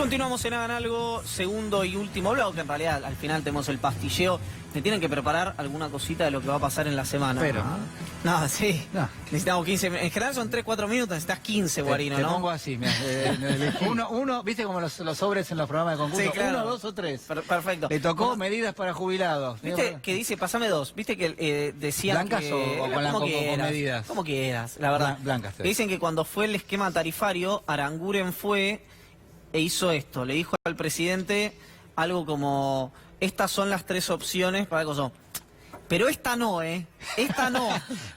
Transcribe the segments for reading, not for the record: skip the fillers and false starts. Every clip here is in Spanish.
Continuamos en Hagan Algo, segundo y último bloque. En realidad, al final tenemos el pastilleo. Me tienen que preparar alguna cosita de lo que va a pasar en la semana. Pero, no, sí. No. Necesitamos 15. En general son 3-4 minutos, necesitas 15, Guarino, te ¿no? pongo así, mira, uno, viste como los sobres en los programas de concurso, Sí, claro. 1, 2 o 3. Perfecto. Le tocó Como- medidas para jubilados. ¿Viste que dice, pasame dos? ¿Viste que decían ¿Blancas que... o con como con quieras, medidas? como quieras, la verdad. Blancas. Que dicen que cuando fue el esquema tarifario, Aranguren fue e hizo esto. Le dijo al presidente algo como, estas son las 3 opciones para cosa. Pero esta no, ¿eh? Esta no.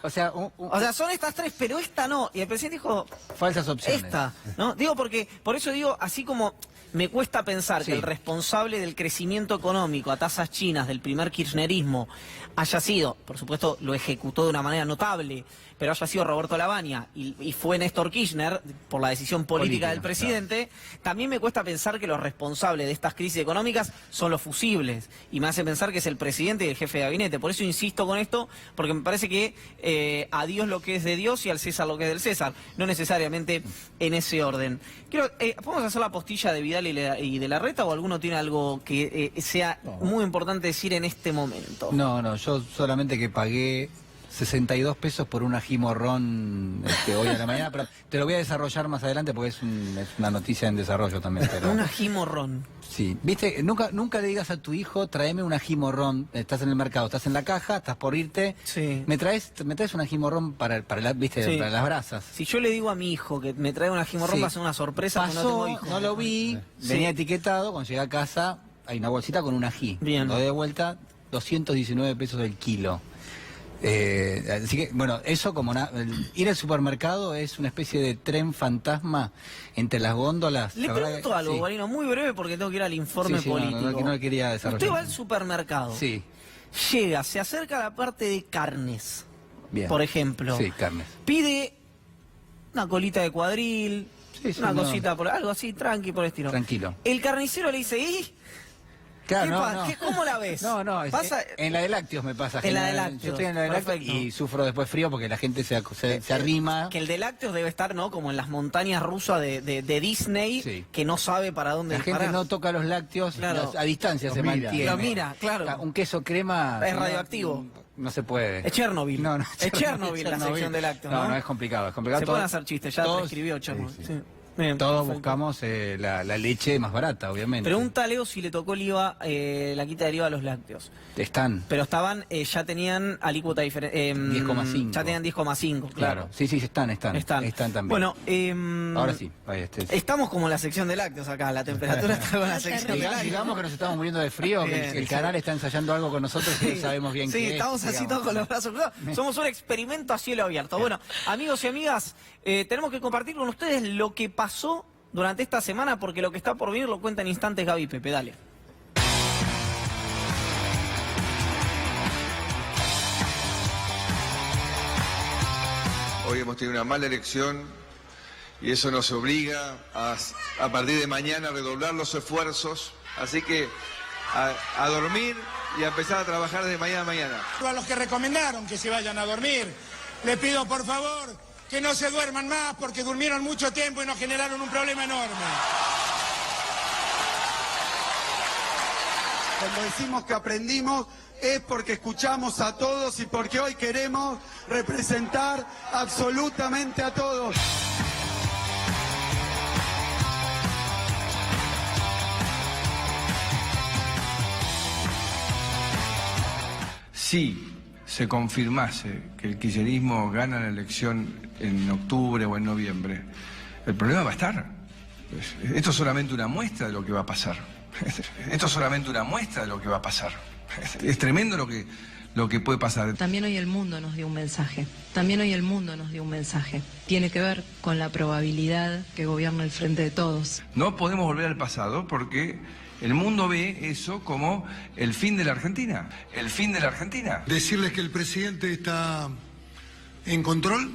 O sea, O sea, son estas 3, pero esta no. Y el presidente dijo, falsas opciones. esta, ¿no? Digo porque, por eso digo, así como me cuesta pensar Sí. que el responsable del crecimiento económico a tasas chinas del primer kirchnerismo haya sido, por supuesto lo ejecutó de una manera notable, pero haya sido Roberto Lavagna y fue Néstor Kirchner por la decisión política del presidente, también me cuesta pensar que los responsables de estas crisis económicas son los fusibles. Y me hace pensar que es el presidente y el jefe de gabinete. Por eso insisto con esto, porque me parece que a Dios lo que es de Dios y al César lo que es del César. No necesariamente en ese orden. ¿Podemos hacer la postilla de Vidal y de Larreta o alguno tiene algo que sea muy importante decir en este momento? No, yo solamente que pagué 62 pesos por un ají morrón hoy a la mañana, pero te lo voy a desarrollar más adelante porque es una noticia en desarrollo también. Pero... Un ají morrón. Sí, viste, nunca le digas a tu hijo, tráeme un ají morrón, estás en el mercado, estás en la caja, estás por irte, Sí. me traes un ají morrón ¿viste? Sí. Para las brasas. Si yo le digo a mi hijo que me trae un ají morrón, Sí. va a ser una sorpresa porque no Pasó, tengo hijo. no lo vi, Sí. venía etiquetado, cuando llegué a casa hay una bolsita con un ají. Bien. Lo doy de vuelta, 219 pesos el kilo. Así que, bueno, eso como ir al supermercado es una especie de tren fantasma entre las góndolas. Le La verdad pregunto que- algo, sí. No, muy breve porque tengo que ir al informe Sí, político. no lo quería desarrollar. Usted va al supermercado, Sí, llega, se acerca a la parte de carnes, bien. por ejemplo. Sí, carnes. Pide una colita de cuadril, Sí, sí, una no. cosita, algo así, tranqui por el estilo. Tranquilo. El carnicero le dice, ¿y? Claro, ¿Cómo la ves? No, Pasa... en la de lácteos me pasa. En la de generalmente. lácteos, Yo estoy en la de lácteos perfecto. y sufro después frío porque la gente se arrima. Que el de lácteos debe estar, ¿no? Como en las montañas rusas de Disney, Sí. que no sabe para dónde La gente disparar. no toca los lácteos, Claro. a distancia se mantiene. Lo mira, claro. Un queso crema... Es radioactivo. No se puede. Es Chernobyl. No, Es Chernobyl la sección de lácteos, ¿no? No, es complicado. Se pueden hacer chistes, ya prescribió Chernobyl. sí. Sí. Bien, Todos perfecto. buscamos la leche más barata, obviamente. Pregunta a Leo si le tocó el IVA, la quita del IVA a los lácteos. Están. Pero estaban, ya tenían alícuota diferente. 10,5. Ya tenían 10,5, claro. Claro. Sí, están también. Bueno, ahora sí. Estamos como en la sección de lácteos acá, la temperatura está con la sección de lácteos. Digamos que nos estamos muriendo de frío, que Bien, el sí. canal está ensayando algo con nosotros que no sabemos bien Sí, qué es. estamos así digamos. todos con los brazos cruzados. Somos un experimento a cielo abierto. Bueno, amigos y amigas, tenemos que compartir con ustedes lo que pasó durante esta semana, porque lo que está por venir lo cuenta en instantes Gaby Pepe. Dale. Hoy hemos tenido una mala elección y eso nos obliga a partir de mañana a redoblar los esfuerzos. Así que a dormir y a empezar a trabajar desde mañana. A los que recomendaron que se vayan a dormir, les pido por favor que no se duerman más porque durmieron mucho tiempo y nos generaron un problema enorme. Cuando decimos que aprendimos es porque escuchamos a todos y porque hoy queremos representar absolutamente a todos. Si se confirmase que el kirchnerismo gana la elección en octubre o en noviembre, el problema va a estar. Esto es solamente una muestra de lo que va a pasar. Esto es solamente una muestra de lo que va a pasar. Es tremendo lo que puede pasar. También hoy el mundo nos dio un mensaje. También hoy el mundo nos dio un mensaje. Tiene que ver con la probabilidad que gobierna el frente de todos. No podemos volver al pasado porque el mundo ve eso como el fin de la Argentina. El fin de la Argentina. Decirles que el presidente está en control.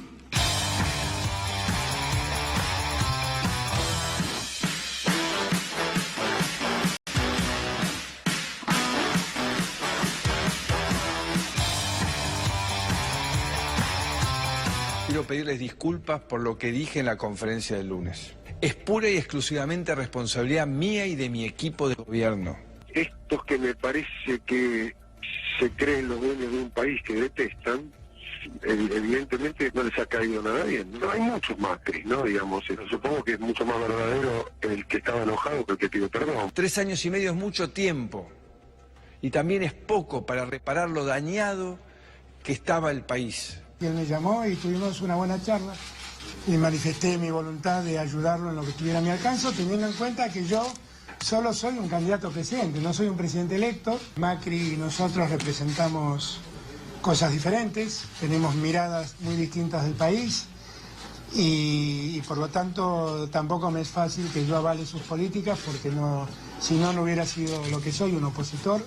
Quiero pedirles disculpas por lo que dije en la conferencia del lunes. es pura y exclusivamente responsabilidad mía y de mi equipo de gobierno. Estos que me parece que se creen los dueños de un país que detestan, evidentemente no les ha caído nada bien. No hay muchos Macri, ¿no? Digamos, supongo que es mucho más verdadero el que estaba enojado que el que pidió perdón. 3 años y medio es mucho tiempo y también es poco para reparar lo dañado que estaba el país. Y él me llamó y tuvimos una buena charla y manifesté mi voluntad de ayudarlo en lo que estuviera a mi alcance, teniendo en cuenta que yo solo soy un candidato a presidente, no soy un presidente electo. Macri y nosotros representamos cosas diferentes, tenemos miradas muy distintas del país y por lo tanto tampoco me es fácil que yo avale sus políticas porque no, si no, no hubiera sido lo que soy, un opositor.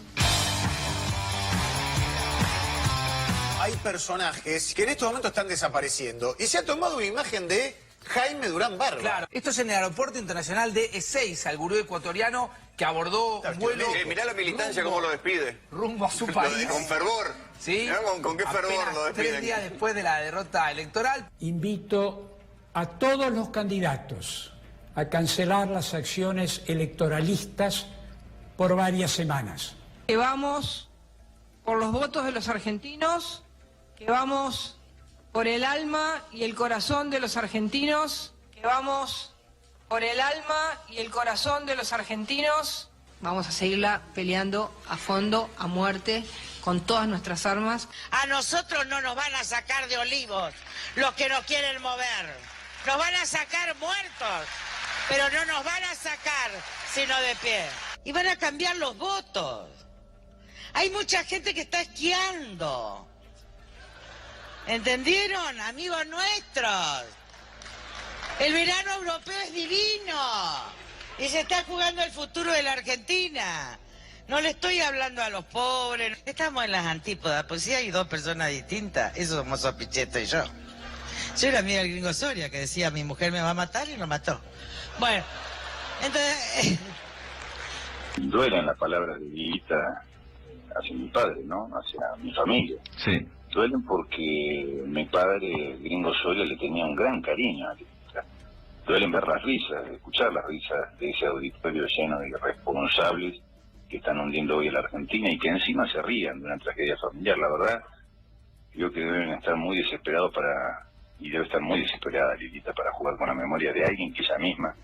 Hay personajes que en estos momentos están desapareciendo y se ha tomado una imagen de Jaime Durán Barba. Claro, esto es en el aeropuerto internacional de Ezeiza, el gurú ecuatoriano que abordó un vuelo... Mirá la militancia cómo lo despide. Rumbo a su país. Con fervor. ¿Sí? Mirá con qué fervor lo despiden. 3 días después de la derrota electoral. Invito a todos los candidatos a cancelar las acciones electoralistas por varias semanas. Que vamos por los votos de los argentinos, que vamos por el alma y el corazón de los argentinos, que vamos por el alma y el corazón de los argentinos. Vamos a seguirla peleando a fondo, a muerte, con todas nuestras armas. A nosotros no nos van a sacar de Olivos los que nos quieren mover. Nos van a sacar muertos, pero no nos van a sacar sino de pie. Y van a cambiar los votos. Hay mucha gente que está esquiando. ¿Entendieron, amigos nuestros? El verano europeo es divino y se está jugando el futuro de la Argentina. No le estoy hablando a los pobres. Estamos en las antípodas, pues si hay 2 personas distintas, eso somos Pichetto y yo. Yo era amiga del Gringo Soria que decía mi mujer me va a matar y lo mató. Bueno, entonces... Duelen las palabras de Lilita hacia mi padre, ¿no? Hacia mi familia. Sí. Duelen porque mi padre, el Gringo Soria, le tenía un gran cariño a Lilita. Duelen ver las risas, escuchar las risas de ese auditorio lleno de responsables que están hundiendo hoy a la Argentina y que encima se rían de una tragedia familiar. La verdad, creo que deben estar muy desesperados y debe estar muy desesperada Lilita para jugar con la memoria de alguien que ella misma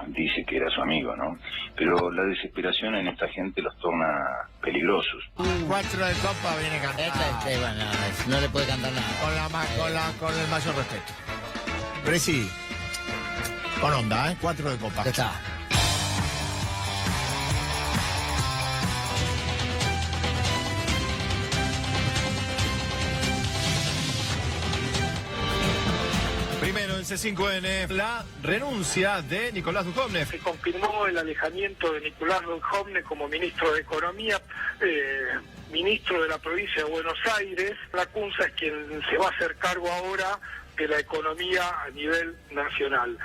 dice que era su amigo, ¿no? Pero la desesperación en esta gente los torna peligrosos. 4 de copa viene cantando. Bueno, no le puede cantar nada. Con el mayor respeto. Presi, con onda, 4 de copa. Ya está. Primero en C5N, la renuncia de Nicolás Dujovne. Se confirmó el alejamiento de Nicolás Dujovne como ministro de Economía, ministro de la provincia de Buenos Aires. La CUNSA es quien se va a hacer cargo ahora de la economía a nivel nacional.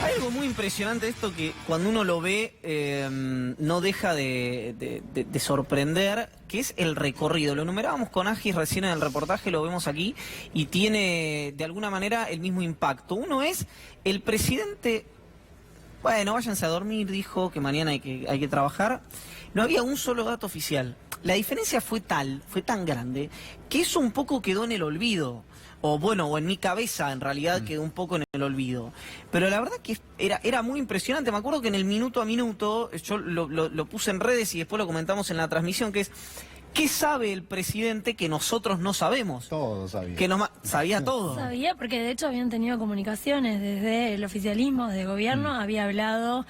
Hay algo muy impresionante de esto que cuando uno lo ve no deja de sorprender, que es el recorrido. Lo enumerábamos con Agis recién en el reportaje, lo vemos aquí, y tiene de alguna manera el mismo impacto. Uno es el presidente, bueno, váyanse a dormir, dijo que mañana hay que trabajar. No había un solo dato oficial. La diferencia fue tan grande, que eso un poco quedó en el olvido. O en mi cabeza en realidad quedó un poco en el olvido. Pero la verdad que era muy impresionante. Me acuerdo que en el minuto a minuto, yo lo puse en redes y después lo comentamos en la transmisión, que es, ¿qué sabe el presidente que nosotros no sabemos? Todo sabía. Que sabía todo. Sabía porque de hecho habían tenido comunicaciones desde el oficialismo, de gobierno. Había hablado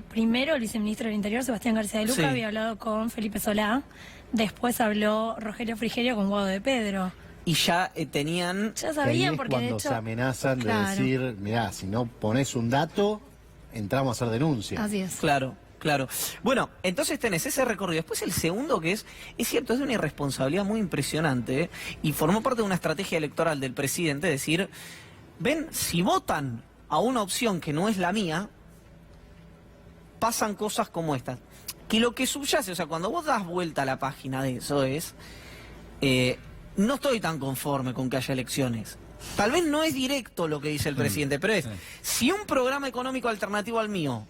primero el viceministro del Interior, Sebastián García de Luca, Sí. había hablado con Felipe Solá. Después habló Rogelio Frigerio con Guado de Pedro. Y ya tenían... Ya sabían porque cuando de hecho... se amenazan Claro. de decir, mirá, si no pones un dato, entramos a hacer denuncia. Así es. Claro. Bueno, entonces tenés ese recorrido. Después el segundo, que es cierto, es de una irresponsabilidad muy impresionante, y formó parte de una estrategia electoral del presidente, decir, ven, si votan a una opción que no es la mía, pasan cosas como estas. Que lo que subyace, o sea, cuando vos das vuelta a la página de eso es... no estoy tan conforme con que haya elecciones. Tal vez no es directo lo que dice el presidente, pero es, si un programa económico alternativo al mío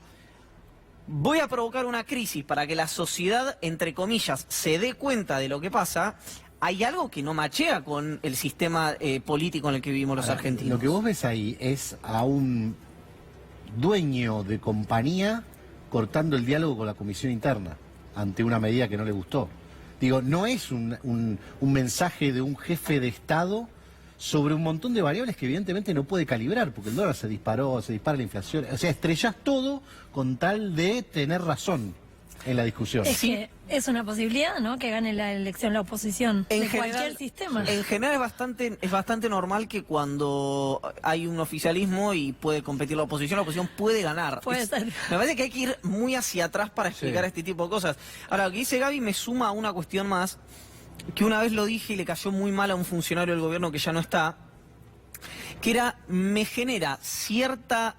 voy a provocar una crisis para que la sociedad, entre comillas, se dé cuenta de lo que pasa, hay algo que no machea con el sistema político en el que vivimos los argentinos. Lo que vos ves ahí es a un dueño de compañía cortando el diálogo con la comisión interna ante una medida que no le gustó. Digo, no es un mensaje de un jefe de Estado sobre un montón de variables que evidentemente no puede calibrar, porque el dólar se disparó, se dispara la inflación, o sea, estrellás todo con tal de tener razón en la discusión. Es que es una posibilidad, ¿no?, que gane la elección la oposición de cualquier sistema. En general es bastante normal que cuando hay un oficialismo y puede competir la oposición puede ganar. Puede ser. Me parece que hay que ir muy hacia atrás para explicar este tipo de cosas. Ahora, lo que dice Gaby me suma a una cuestión más, que una vez lo dije y le cayó muy mal a un funcionario del gobierno que ya no está, que era, me genera cierta,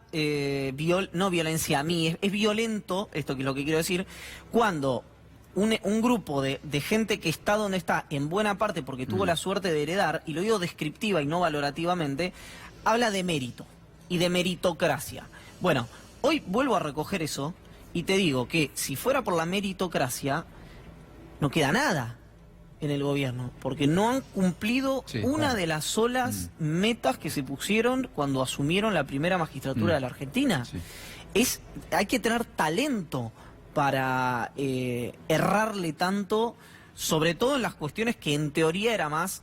no violencia a mí, es violento, esto que es lo que quiero decir, cuando un grupo de gente que está donde está, en buena parte porque tuvo la suerte de heredar, y lo digo descriptiva y no valorativamente, habla de mérito y de meritocracia. Bueno, hoy vuelvo a recoger eso y te digo que si fuera por la meritocracia, no queda nada en el gobierno, porque no han cumplido una de las solas metas que se pusieron cuando asumieron la primera magistratura de la Argentina. Hay que tener talento para errarle tanto, sobre todo en las cuestiones que en teoría era más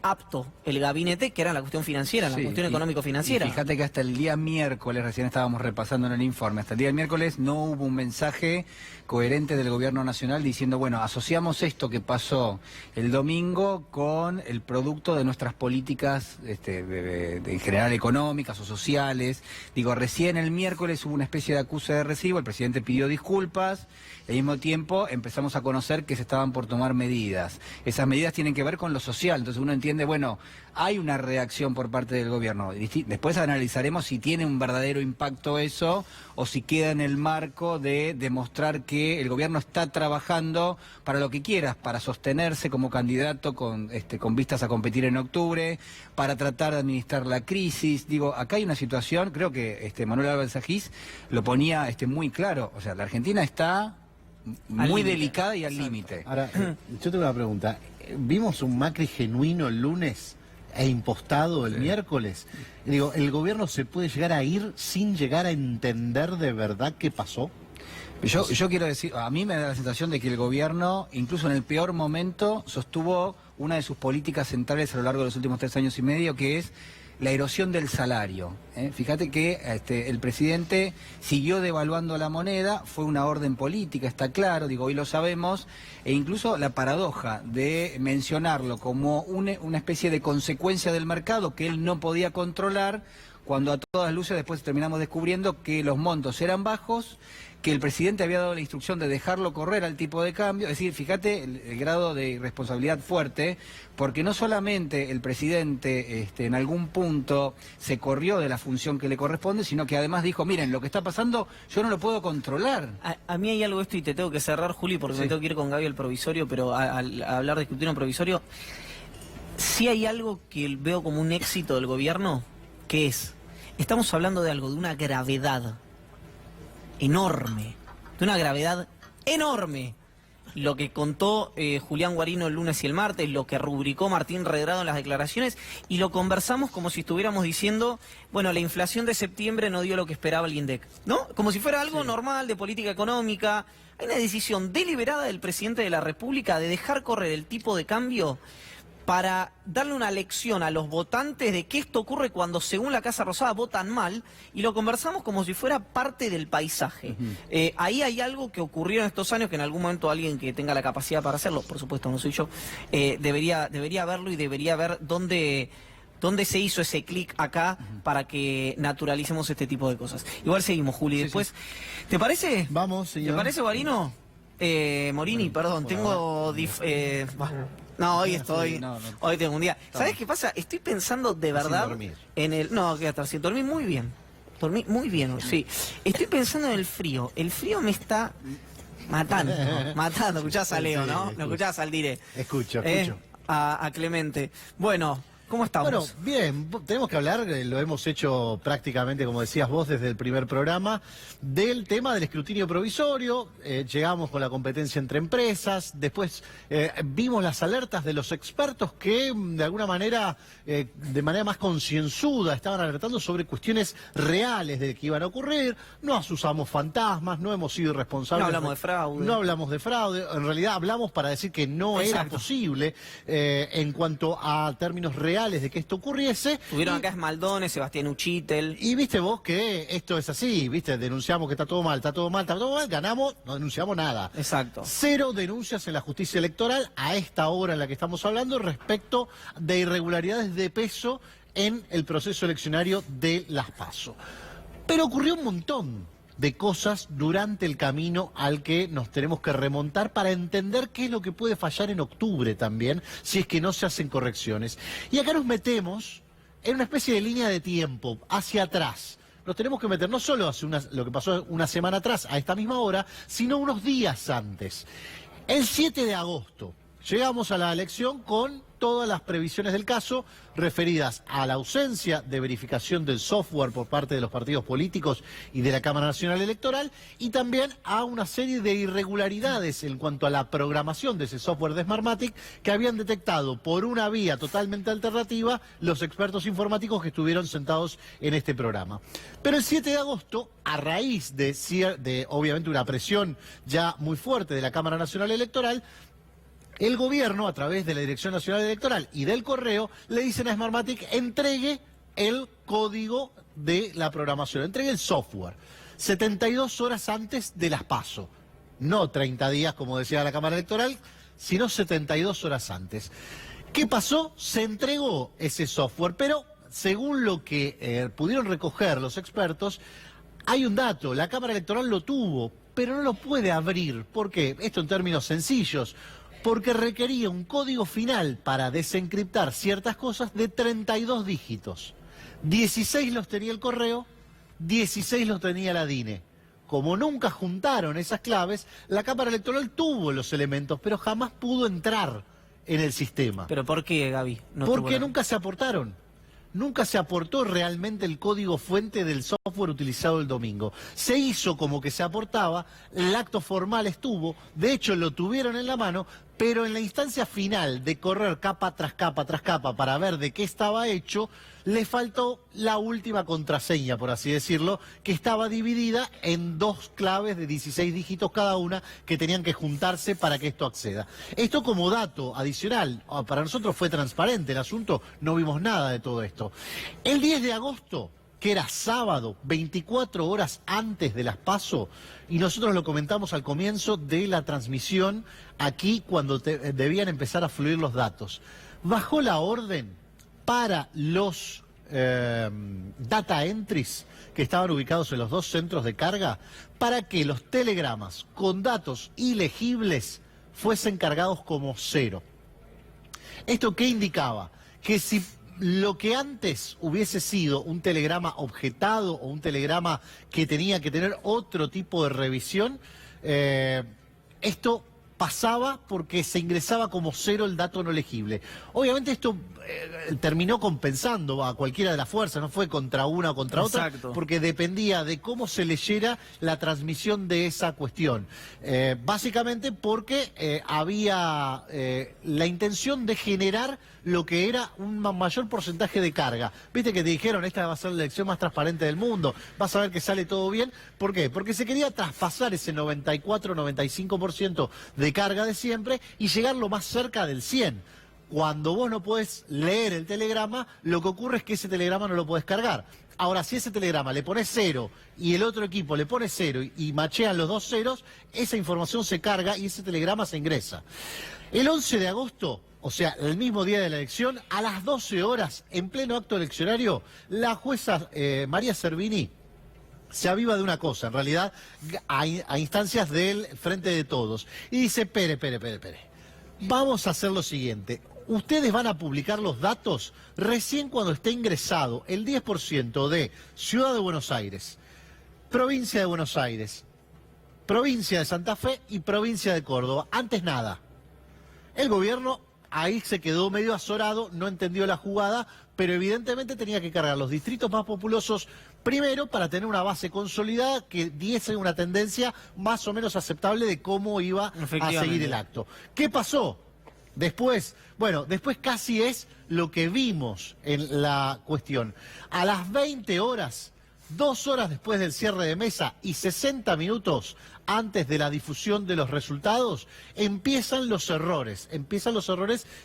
apto el gabinete, que era la cuestión financiera, la cuestión económico-financiera. Y fíjate que hasta el día miércoles, recién estábamos repasando en el informe, hasta el día miércoles no hubo un mensaje coherente del gobierno nacional diciendo, bueno, asociamos esto que pasó el domingo con el producto de nuestras políticas en general económicas o sociales. Digo, recién el miércoles hubo una especie de acuse de recibo, el presidente pidió disculpas, al mismo tiempo empezamos a conocer que se estaban por tomar medidas. Esas medidas tienen que ver con lo social, entonces uno entiende, bueno, hay una reacción por parte del gobierno. Después analizaremos si tiene un verdadero impacto eso o si queda en el marco de demostrar que el gobierno está trabajando para lo que quieras, para sostenerse como candidato con vistas a competir en octubre, para tratar de administrar la crisis. Digo, acá hay una situación, creo que Manuel Álvarez Agis lo ponía muy claro, o sea, la Argentina está muy delicada y al límite. Ahora, yo tengo una pregunta. ¿Vimos un Macri genuino el lunes e impostado el miércoles? Digo, ¿el gobierno se puede llegar a ir sin llegar a entender de verdad qué pasó? Yo quiero decir, a mí me da la sensación de que el gobierno, incluso en el peor momento, sostuvo una de sus políticas centrales a lo largo de los últimos 3 años y medio, que es la erosión del salario. Fíjate que el presidente siguió devaluando la moneda, fue una orden política, está claro, digo, hoy lo sabemos, e incluso la paradoja de mencionarlo como una especie de consecuencia del mercado que él no podía controlar, cuando a todas luces después terminamos descubriendo que los montos eran bajos, que el presidente había dado la instrucción de dejarlo correr al tipo de cambio. Es decir, fíjate el grado de irresponsabilidad fuerte, porque no solamente el presidente en algún punto se corrió de la función que le corresponde, sino que además dijo, miren, lo que está pasando yo no lo puedo controlar. A mí hay algo de esto y te tengo que cerrar, Juli, porque me tengo que ir con Gaby al provisorio, pero al hablar de discutir en provisorio, sí hay algo que veo como un éxito del gobierno, que es, estamos hablando de algo, de una gravedad enorme, de una gravedad enorme. Lo que contó Julián Guarino el lunes y el martes, lo que rubricó Martín Redrado en las declaraciones, y lo conversamos como si estuviéramos diciendo, bueno, la inflación de septiembre no dio lo que esperaba el INDEC, ¿no? Como si fuera algo normal de política económica. Hay una decisión deliberada del presidente de la República de dejar correr el tipo de cambio para darle una lección a los votantes de que esto ocurre cuando, según la Casa Rosada, votan mal, y lo conversamos como si fuera parte del paisaje. Ahí hay algo que ocurrió en estos años que en algún momento alguien que tenga la capacidad para hacerlo, por supuesto no soy yo, debería verlo y debería ver dónde se hizo ese clic acá para que naturalicemos este tipo de cosas. Igual seguimos, Juli. Después, ¿te parece? Vamos, señor. ¿Te parece, Guarino? Morini, perdón, tengo... No, hoy estoy... Hoy tengo un día... ¿Sabes qué pasa? Estoy pensando de verdad en el... No, quédate así. Dormí muy bien. Dormí muy bien hoy, sí. Estoy pensando en el frío. El frío me está matando. Matando. Escuchás a Leo, ¿no? ¿No escuchás al Dire? Escucho. a Clemente. Bueno, ¿cómo estamos? Bueno, bien, tenemos que hablar, lo hemos hecho prácticamente, como decías vos, desde el primer programa, del tema del escrutinio provisorio. Llegamos con la competencia entre empresas, después vimos las alertas de los expertos que, de alguna manera, de manera más concienzuda, estaban alertando sobre cuestiones reales de que iban a ocurrir. No asusamos fantasmas, no hemos sido irresponsables. No hablamos de fraude. No hablamos de fraude, en realidad hablamos para decir que no era posible en cuanto a términos reales de que esto ocurriese. Tuvieron acá Esmaldones, Sebastián Uchitel. Y viste vos que esto es así, viste, denunciamos que está todo mal, ganamos, no denunciamos nada. Exacto. 0 denuncias en la justicia electoral a esta hora en la que estamos hablando respecto de irregularidades de peso en el proceso eleccionario de las PASO. Pero ocurrió un montón de cosas durante el camino al que nos tenemos que remontar para entender qué es lo que puede fallar en octubre también, si es que no se hacen correcciones. Y acá nos metemos en una especie de línea de tiempo, hacia atrás. Nos tenemos que meter no solo hacia lo que pasó una semana atrás, a esta misma hora, sino unos días antes. El 7 de agosto llegamos a la elección con todas las previsiones del caso referidas a la ausencia de verificación del software por parte de los partidos políticos y de la Cámara Nacional Electoral, y también a una serie de irregularidades en cuanto a la programación de ese software de Smartmatic que habían detectado por una vía totalmente alternativa los expertos informáticos que estuvieron sentados en este programa. Pero el 7 de agosto, a raíz de obviamente una presión ya muy fuerte de la Cámara Nacional Electoral, el gobierno, a través de la Dirección Nacional Electoral y del correo, le dicen a Smartmatic: entregue el código de la programación, entregue el software, 72 horas antes de las PASO. No 30 días, como decía la Cámara Electoral, sino 72 horas antes. ¿Qué pasó? Se entregó ese software, pero según lo que pudieron recoger los expertos, hay un dato: la Cámara Electoral lo tuvo, pero no lo puede abrir. ¿Por qué? Esto en términos sencillos. Porque requería un código final para desencriptar ciertas cosas de 32 dígitos. 16 los tenía el correo, 16 los tenía la DINE. Como nunca juntaron esas claves, la Cámara Electoral tuvo los elementos, pero jamás pudo entrar en el sistema. ¿Pero por qué, Gaby? Porque nunca se aportaron. Nunca se aportó realmente el código fuente del software utilizado el domingo. Se hizo como que se aportaba, el acto formal estuvo, de hecho lo tuvieron en la mano, pero en la instancia final de correr capa tras capa tras capa para ver de qué estaba hecho, le faltó la última contraseña, por así decirlo, que estaba dividida en 2 claves de 16 dígitos cada una que tenían que juntarse para que esto acceda. Esto como dato adicional, para nosotros fue transparente el asunto, no vimos nada de todo esto. El 10 de agosto, que era sábado, 24 horas antes de las PASO, y nosotros lo comentamos al comienzo de la transmisión, aquí cuando debían empezar a fluir los datos, bajó la orden para los data entries que estaban ubicados en los 2 centros de carga, para que los telegramas con datos ilegibles fuesen cargados como 0. ¿Esto qué indicaba? Que si lo que antes hubiese sido un telegrama objetado o un telegrama que tenía que tener otro tipo de revisión, esto pasaba porque se ingresaba como 0 el dato no legible. Obviamente esto terminó compensando a cualquiera de las fuerzas, no fue contra una o contra otra, porque dependía de cómo se leyera la transmisión de esa cuestión. Básicamente porque había la intención de generar lo que era un mayor porcentaje de carga. Viste que te dijeron, esta va a ser la elección más transparente del mundo, vas a ver que sale todo bien. ¿Por qué? Porque se quería traspasar ese 94-95% de carga de siempre y llegar lo más cerca del 100%. Cuando vos no podés leer el telegrama, lo que ocurre es que ese telegrama no lo podés cargar. Ahora, si ese telegrama le pones 0 y el otro equipo le pone 0 y machean los 2 ceros, esa información se carga y ese telegrama se ingresa. El 11 de agosto, o sea, el mismo día de la elección, a las 12 horas, en pleno acto eleccionario, la jueza María Servini se aviva de una cosa, en realidad, a instancias del Frente de Todos, y dice: pere, vamos a hacer lo siguiente. Ustedes van a publicar los datos recién cuando esté ingresado el 10% de Ciudad de Buenos Aires, Provincia de Buenos Aires, Provincia de Santa Fe y Provincia de Córdoba. Antes nada. El gobierno ahí se quedó medio azorado, no entendió la jugada, pero evidentemente tenía que cargar los distritos más populosos primero para tener una base consolidada que diese una tendencia más o menos aceptable de cómo iba a seguir el acto. ¿Qué pasó? Después, bueno, después casi es lo que vimos en la cuestión. A las 20 horas, 2 horas después del cierre de mesa y 60 minutos antes de la difusión de los resultados, empiezan los errores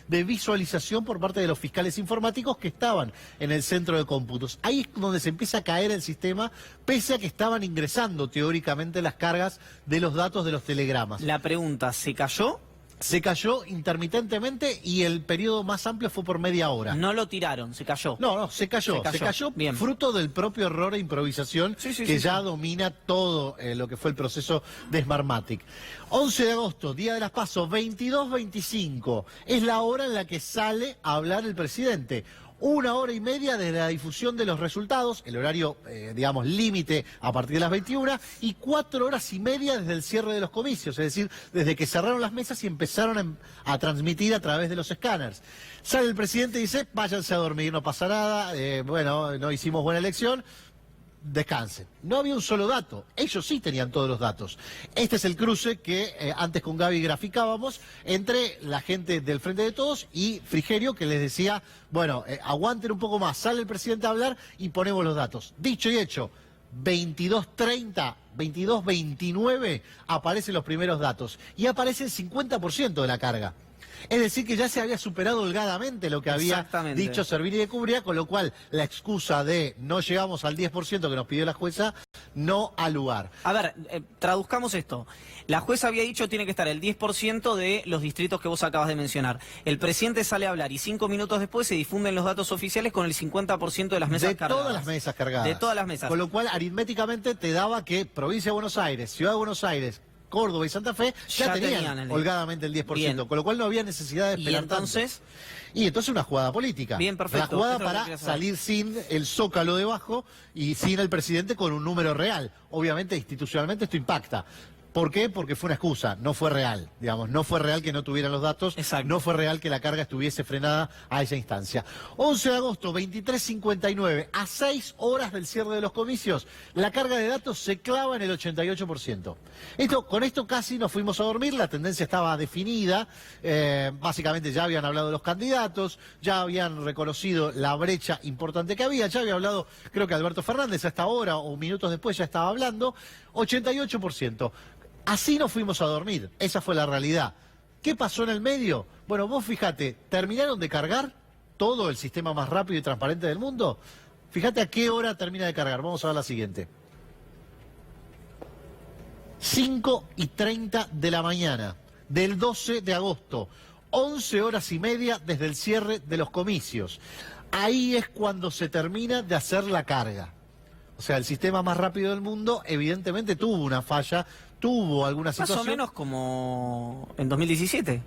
de visualización por parte de los fiscales informáticos que estaban en el centro de cómputos. Ahí es donde se empieza a caer el sistema, pese a que estaban ingresando teóricamente las cargas de los datos de los telegramas. La pregunta, ¿se cayó? Se cayó intermitentemente y el periodo más amplio fue por media hora. No lo tiraron, se cayó. No, se cayó. Se cayó bien. Fruto del propio error e improvisación que ya domina todo lo que fue el proceso de Smartmatic. 11 de agosto, día de las PASO, 22:25. Es la hora en la que sale a hablar el presidente. 1 hora y media desde la difusión de los resultados, el horario, digamos, límite a partir de las 21, y 4 horas y media desde el cierre de los comicios, es decir, desde que cerraron las mesas y empezaron a transmitir a través de los escáneres. Sale el presidente y dice, váyanse a dormir, no pasa nada, bueno, no hicimos buena elección, descansen. No había un solo dato, ellos sí tenían todos los datos. Este es el cruce que antes con Gaby graficábamos entre la gente del Frente de Todos y Frigerio, que les decía, bueno, aguanten un poco más, sale el presidente a hablar y ponemos los datos. Dicho y hecho, 22:30, 22:29 aparecen los primeros datos y aparece el 50% de la carga. Es decir, que ya se había superado holgadamente lo que había dicho Servini de Cubría, con lo cual la excusa de no llegamos al 10% que nos pidió la jueza no ha lugar. A ver, traduzcamos esto. La jueza había dicho tiene que estar el 10% de los distritos que vos acabas de mencionar. El presidente sale a hablar y 5 minutos después se difunden los datos oficiales con el 50% de las mesas cargadas. De todas las mesas cargadas. De todas las mesas. Con lo cual, aritméticamente te daba que Provincia de Buenos Aires, Ciudad de Buenos Aires, Córdoba y Santa Fe ya tenían holgadamente el 10%, bien. Con lo cual no había necesidad de esperar tanto. Y entonces una jugada política. Bien, perfecto. La jugada para salir sin el zócalo debajo y sin el presidente con un número real. Obviamente, institucionalmente esto impacta. ¿Por qué? Porque fue una excusa, no fue real, digamos, no fue real que no tuvieran los datos, no fue real que la carga estuviese frenada a esa instancia. 11 de agosto, 23:59, a 6 horas del cierre de los comicios, la carga de datos se clava en el 88%. Con esto casi nos fuimos a dormir, la tendencia estaba definida, básicamente ya habían hablado de los candidatos, ya habían reconocido la brecha importante que había, ya había hablado, creo que Alberto Fernández hasta ahora o minutos después ya estaba hablando, 88%. Así nos fuimos a dormir, esa fue la realidad. ¿Qué pasó en el medio? Bueno, vos fíjate, terminaron de cargar todo el sistema más rápido y transparente del mundo. Fíjate a qué hora termina de cargar, vamos a ver la siguiente. 5:30 de la mañana del 12 de agosto, 11 horas y media desde el cierre de los comicios. Ahí es cuando se termina de hacer la carga. O sea, el sistema más rápido del mundo evidentemente tuvo una falla, tuvo alguna situación... Más o menos como en 2017.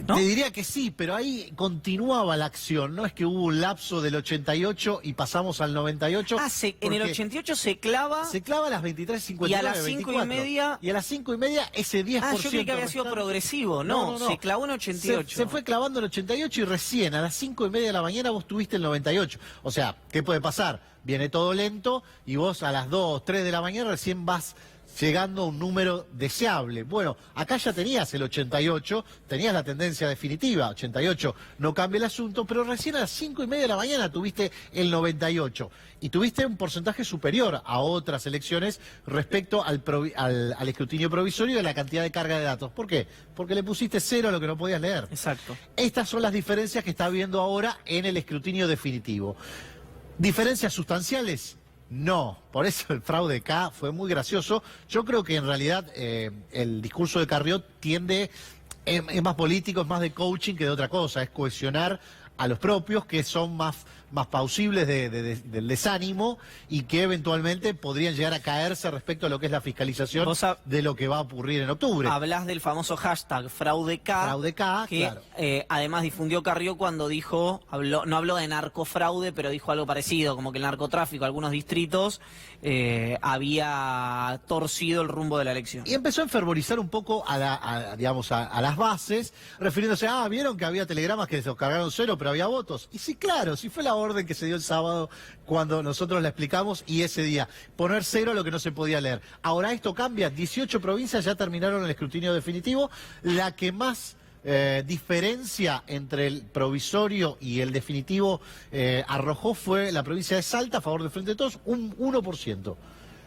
¿No? Te diría que sí, pero ahí continuaba la acción, no es que hubo un lapso del 88 y pasamos al 98. En el 88 se clava... Se clava a las 23:59, y a las 5:30... Y a las 5:30 ese 10%... yo creí que había sido progresivo, no, se clavó en 88. Se fue clavando en 88 y recién a las 5:30 de la mañana vos tuviste el 98. O sea, ¿qué puede pasar? Viene todo lento y vos a las 2, 3 de la mañana recién vas llegando a un número deseable. Bueno, acá ya tenías el 88, tenías la tendencia definitiva, 88, no cambia el asunto, pero recién a las 5:30 de la mañana tuviste el 98 y tuviste un porcentaje superior a otras elecciones respecto al escrutinio provisorio de la cantidad de carga de datos. ¿Por qué? Porque le pusiste 0 a lo que no podías leer. Exacto. Estas son las diferencias que está habiendo ahora en el escrutinio definitivo. ¿Diferencias sustanciales? No, por eso el fraude acá fue muy gracioso. Yo creo que en realidad el discurso de Carrió es más político, es más de coaching que de otra cosa, es cohesionar a los propios, que son más pausibles del desánimo y que eventualmente podrían llegar a caerse respecto a lo que es la fiscalización de lo que va a ocurrir en octubre. Hablas del famoso hashtag FraudeK, que claro. Además difundió Carrió cuando no habló de narcofraude, pero dijo algo parecido, como que el narcotráfico, algunos distritos, había torcido el rumbo de la elección. Y empezó a enfervorizar un poco a las bases, refiriéndose a, vieron que había telegramas que se cargaron 0, pero había votos. Y sí, claro, sí fue la orden que se dio el sábado cuando nosotros la explicamos, y ese día, poner 0 lo que no se podía leer. Ahora esto cambia, 18 provincias ya terminaron el escrutinio definitivo, la que más diferencia entre el provisorio y el definitivo arrojó fue la provincia de Salta a favor del Frente de Todos, un 1%.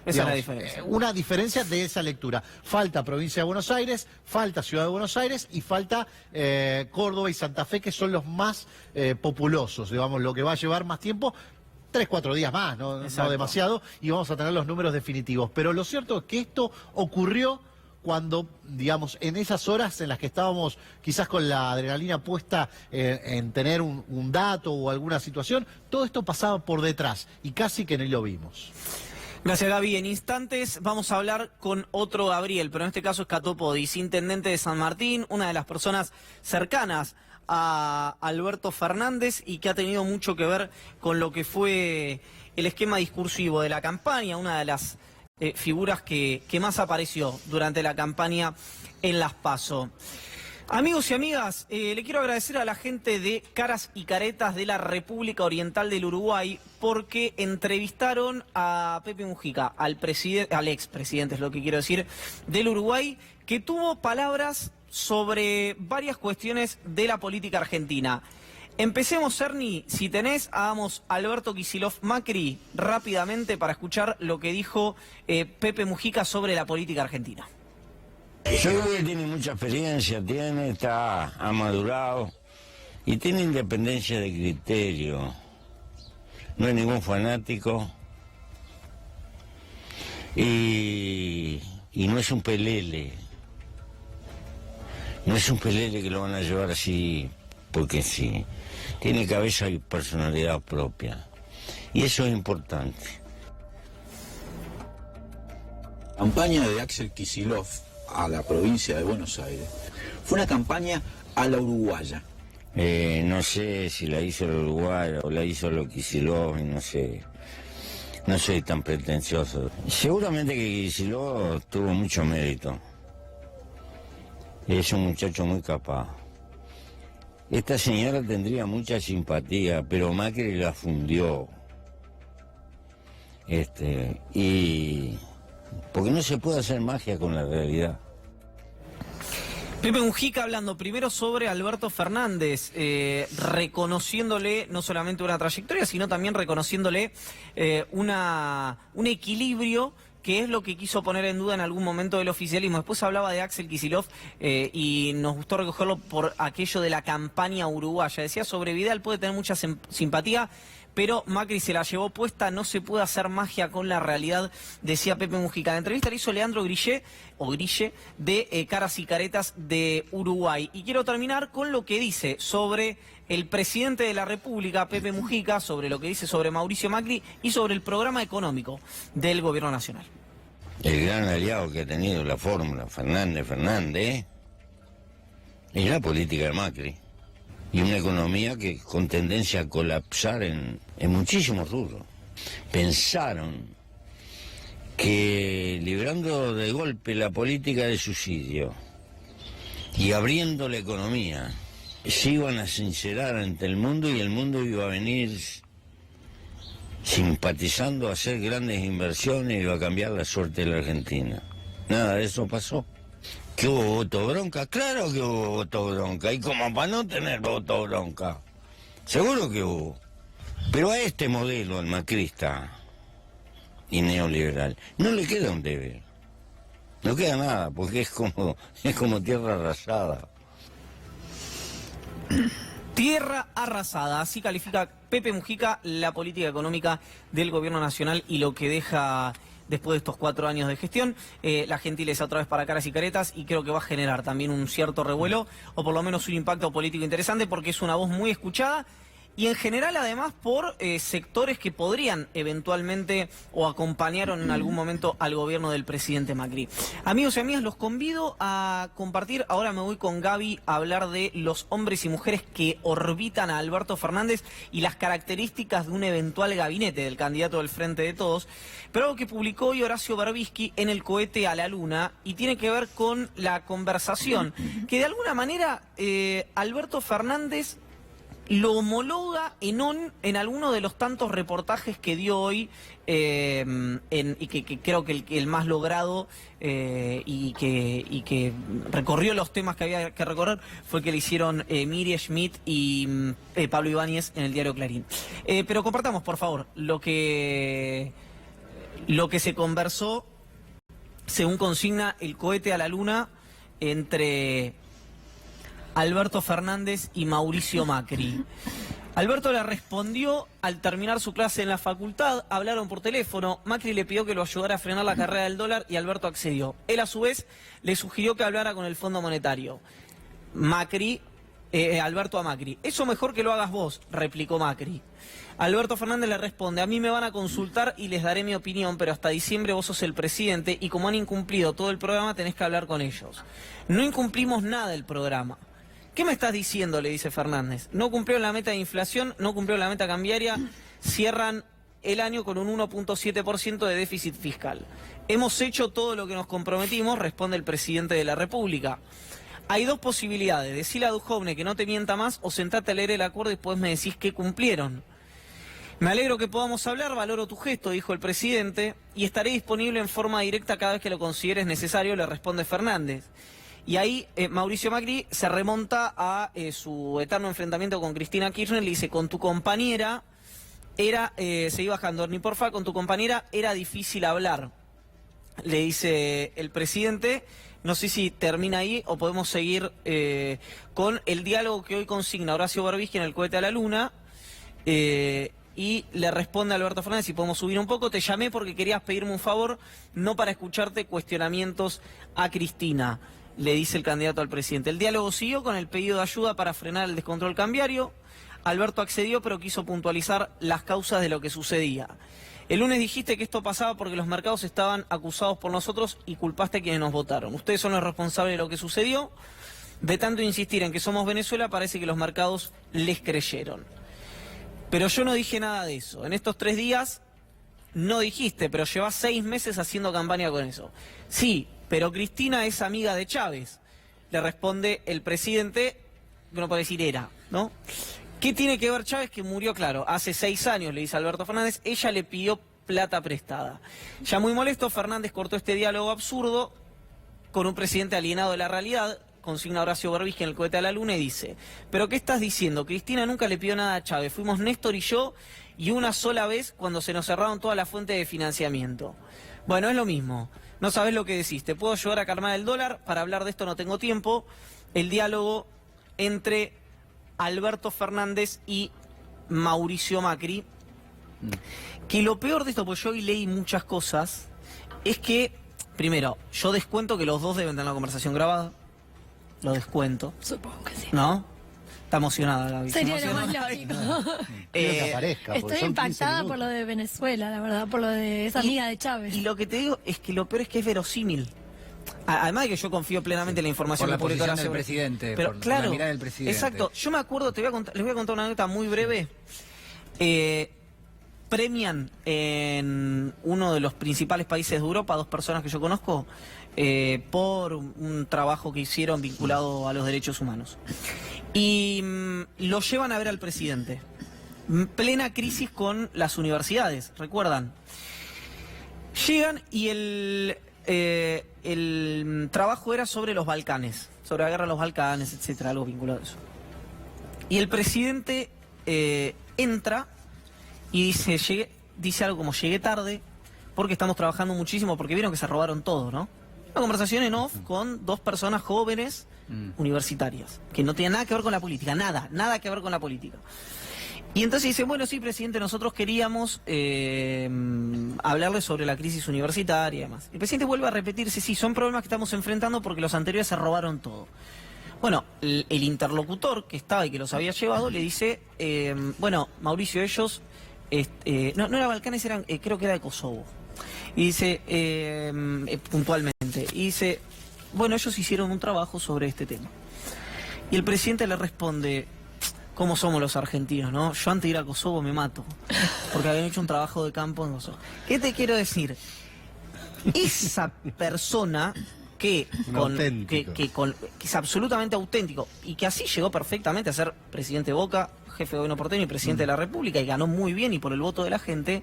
Esa es la diferencia. Una diferencia de esa lectura. Falta provincia de Buenos Aires, falta Ciudad de Buenos Aires y falta Córdoba y Santa Fe, que son los más populosos, digamos, lo que va a llevar más tiempo. 3-4 días más, no demasiado, y vamos a tener los números definitivos. Pero lo cierto es que esto ocurrió cuando, digamos, en esas horas en las que estábamos quizás con la adrenalina puesta en tener un dato o alguna situación, todo esto pasaba por detrás y casi que ni lo vimos. Gracias, Gaby. En instantes vamos a hablar con otro Gabriel, pero en este caso es Cato Podis, intendente de San Martín, una de las personas cercanas a Alberto Fernández y que ha tenido mucho que ver con lo que fue el esquema discursivo de la campaña, una de las figuras que más apareció durante la campaña en las PASO. Amigos y amigas, le quiero agradecer a la gente de Caras y Caretas de la República Oriental del Uruguay porque entrevistaron a Pepe Mujica, al expresidente, es lo que quiero decir, del Uruguay, que tuvo palabras sobre varias cuestiones de la política argentina. Empecemos, Ernie, si tenés, hagamos Alberto Kicillof Macri rápidamente para escuchar lo que dijo Pepe Mujica sobre la política argentina. Yo creo que tiene mucha experiencia, ha madurado y tiene independencia de criterio. No es ningún fanático y no es un pelele. No es un pelele que lo van a llevar así porque sí. Tiene cabeza y personalidad propia. Y eso es importante. La campaña de Axel Kicillof a la provincia de Buenos Aires fue una campaña a la uruguaya. No sé si la hizo el Uruguay o la hizo lo Kicillof, no sé. No soy tan pretencioso. Seguramente que Kicillof tuvo mucho mérito. Es un muchacho muy capaz. Esta señora tendría mucha simpatía, pero Macri la fundió. Y porque no se puede hacer magia con la realidad. Pepe Mujica hablando primero sobre Alberto Fernández, reconociéndole no solamente una trayectoria, sino también reconociéndole un equilibrio que es lo que quiso poner en duda en algún momento del oficialismo. Después hablaba de Axel Kicillof y nos gustó recogerlo por aquello de la campaña uruguaya. Decía sobre Vidal puede tener mucha simpatía, pero Macri se la llevó puesta, no se puede hacer magia con la realidad, decía Pepe Mujica. La entrevista la hizo Leandro Grille, de Caras y Caretas de Uruguay. Y quiero terminar con lo que dice sobre el presidente de la República, Pepe Mujica, sobre lo que dice sobre Mauricio Macri y sobre el programa económico del gobierno nacional. El gran aliado que ha tenido la fórmula Fernández, es la política de Macri. Y una economía que con tendencia a colapsar en muchísimos rubros. Pensaron que librando de golpe la política de subsidio y abriendo la economía, se iban a sincerar ante el mundo y el mundo iba a venir simpatizando a hacer grandes inversiones y iba a cambiar la suerte de la Argentina. Nada de eso pasó. ¿Que hubo voto bronca? Claro que hubo voto bronca, y como para no tener voto bronca, seguro que hubo. Pero a este modelo, al macrista y neoliberal, no le queda un deber. No queda nada, porque es como tierra arrasada. Tierra arrasada, así califica Pepe Mujica la política económica del gobierno nacional y lo que deja después de estos 4 años de gestión. La gentileza otra vez para caras y caretas, y creo que va a generar también un cierto revuelo, o por lo menos un impacto político interesante, porque es una voz muy escuchada. Y en general, además, por sectores que podrían eventualmente o acompañaron en algún momento al gobierno del presidente Macri. Amigos y amigas, los convido a compartir. Ahora me voy con Gaby a hablar de los hombres y mujeres que orbitan a Alberto Fernández y las características de un eventual gabinete del candidato del Frente de Todos. Pero algo que publicó hoy Horacio Berbisky en El cohete a la luna, y tiene que ver con la conversación que de alguna manera Alberto Fernández lo homologa en alguno de los tantos reportajes que dio hoy, y que creo que el más logrado y que recorrió los temas que había que recorrer fue el que le hicieron Miriam Schmidt y Pablo Ibáñez en el diario Clarín. Pero compartamos, por favor, lo que se conversó, según consigna El cohete a la luna, entre Alberto Fernández y Mauricio Macri. Alberto le respondió al terminar su clase en la facultad, hablaron por teléfono, Macri le pidió que lo ayudara a frenar la carrera del dólar y Alberto accedió. Él a su vez le sugirió que hablara con el Fondo Monetario. Alberto a Macri, eso mejor que lo hagas vos, replicó Macri. Alberto Fernández le responde, a mí me van a consultar y les daré mi opinión, pero hasta diciembre vos sos el presidente y como han incumplido todo el programa tenés que hablar con ellos. No incumplimos nada del programa. ¿Qué me estás diciendo?, le dice Fernández. No cumplieron la meta de inflación, no cumplieron la meta cambiaria, cierran el año con un 1.7% de déficit fiscal. Hemos hecho todo lo que nos comprometimos, responde el presidente de la República. Hay 2 posibilidades, decirle a Duhovne que no te mienta más o sentate a leer el acuerdo y después me decís que cumplieron. Me alegro que podamos hablar, valoro tu gesto, dijo el presidente, y estaré disponible en forma directa cada vez que lo consideres necesario, le responde Fernández. Y ahí Mauricio Macri se remonta a su eterno enfrentamiento con Cristina Kirchner, le dice, con tu compañera seguí bajando, ni porfa, con tu compañera era difícil hablar, le dice el presidente. No sé si termina ahí o podemos seguir con el diálogo que hoy consigna Horacio Berbisky en El cohete a la luna, y le responde a Alberto Fernández, si podemos subir un poco, te llamé porque querías pedirme un favor, no para escucharte cuestionamientos a Cristina, le dice el candidato al presidente. El diálogo siguió con el pedido de ayuda para frenar el descontrol cambiario. Alberto accedió, pero quiso puntualizar las causas de lo que sucedía. El lunes dijiste que esto pasaba porque los mercados estaban acusados por nosotros y culpaste a quienes nos votaron. Ustedes son los responsables de lo que sucedió. De tanto insistir en que somos Venezuela, parece que los mercados les creyeron. Pero yo no dije nada de eso. En estos 3 días no dijiste, pero llevas 6 meses haciendo campaña con eso. Sí, pero Cristina es amiga de Chávez, le responde el presidente, que no puede decir era, ¿no? ¿Qué tiene que ver Chávez? Que murió, claro, hace 6 años, le dice Alberto Fernández, ella le pidió plata prestada. Ya muy molesto, Fernández cortó este diálogo absurdo con un presidente alienado de la realidad, consigna Horacio Berbisky en El cohete a la luna y dice, ¿pero qué estás diciendo? Cristina nunca le pidió nada a Chávez, fuimos Néstor y yo, y una sola vez cuando se nos cerraron todas las fuentes de financiamiento. Bueno, es lo mismo. No sabés lo que decís. Te puedo ayudar a calmar el dólar. Para hablar de esto no tengo tiempo. El diálogo entre Alberto Fernández y Mauricio Macri. Que lo peor de esto, porque yo hoy leí muchas cosas, es que, primero, yo descuento que los dos deben tener la conversación grabada. Lo descuento. Supongo que sí. ¿No? Está emocionada, Gaby. Sería lo más lógico. Estoy impactada por lo de Venezuela, la verdad, por lo de esa amiga de Chávez. Y lo que te digo es que lo peor es que es verosímil. Además de que yo confío plenamente en la información por la que publicó posición del presidente, pero por claro, la mirada del presidente. Exacto. Yo me acuerdo, les voy a contar una anécdota muy breve. Premian en uno de los principales países de Europa 2 personas que yo conozco por un trabajo que hicieron vinculado a los derechos humanos. Y lo llevan a ver al presidente. Plena crisis con las universidades, ¿recuerdan? Llegan y el trabajo era sobre los Balcanes, sobre la guerra de los Balcanes, etcétera, algo vinculado a eso. Y el presidente entra y dice algo como, llegué tarde porque estamos trabajando muchísimo, porque vieron que se robaron todo, ¿no? Una conversación en off con 2 personas jóvenes universitarias, que no tenían nada que ver con la política, nada que ver con la política. Y entonces dice, bueno, sí, presidente, nosotros queríamos hablarle sobre la crisis universitaria y demás. El presidente vuelve a repetirse, sí, son problemas que estamos enfrentando porque los anteriores se robaron todo. Bueno, el interlocutor que estaba y que los había llevado le dice, bueno, Mauricio, ellos, no era Balcanes, eran, creo que era de Kosovo. Y dice, puntualmente, y dice, bueno, ellos hicieron un trabajo sobre este tema. Y el presidente le responde, ¿cómo somos los argentinos, no? Yo antes de ir a Kosovo me mato, porque habían hecho un trabajo de campo en Kosovo. ¿Qué te quiero decir? Esa persona que es absolutamente auténtico y que así llegó perfectamente a ser presidente de Boca, jefe de gobierno porteño y presidente de la República, y ganó muy bien y por el voto de la gente,